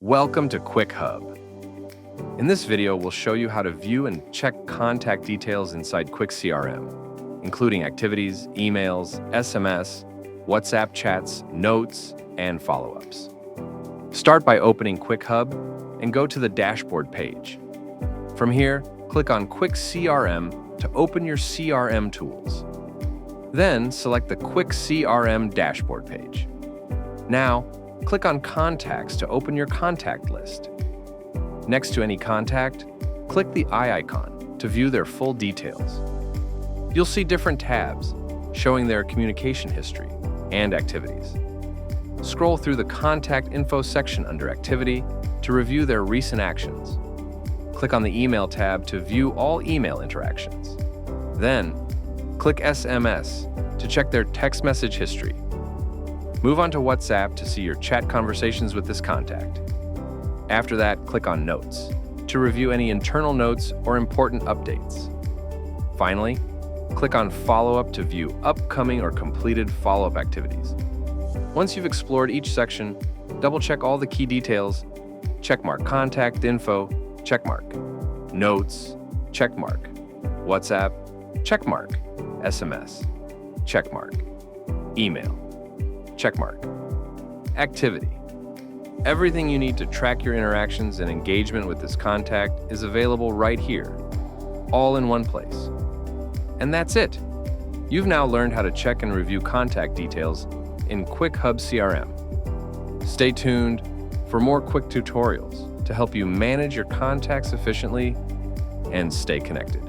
Welcome to Quick Hub. In this video, we'll show you how to view and check contact details inside Quick CRM, including activities, emails, SMS, WhatsApp chats, notes, and follow-ups. Start by opening Quick Hub and go to the dashboard page. From here, click on Quick CRM to open your CRM tools. Then select the Quick CRM dashboard page. Now, click on Contacts to open your contact list. Next to any contact, click the eye icon to view their full details. You'll see different tabs showing their communication history and activities. Scroll through the Contact Info section under Activity to review their recent actions. Click on the Email tab to view all email interactions. Then, click SMS to check their text message history. Move on to WhatsApp to see your chat conversations with this contact. After that, click on Notes to review any internal notes or important updates. Finally, click on Follow-up to view upcoming or completed follow-up activities. Once you've explored each section, double-check all the key details. Checkmark Contact Info, checkmark. Notes, checkmark. WhatsApp, checkmark. SMS, checkmark. Email, checkmark. Activity. Everything you need to track your interactions and engagement with this contact is available right here, all in one place. And that's it. You've now learned how to check and review contact details in Quick Hub CRM. Stay tuned for more quick tutorials to help you manage your contacts efficiently and stay connected.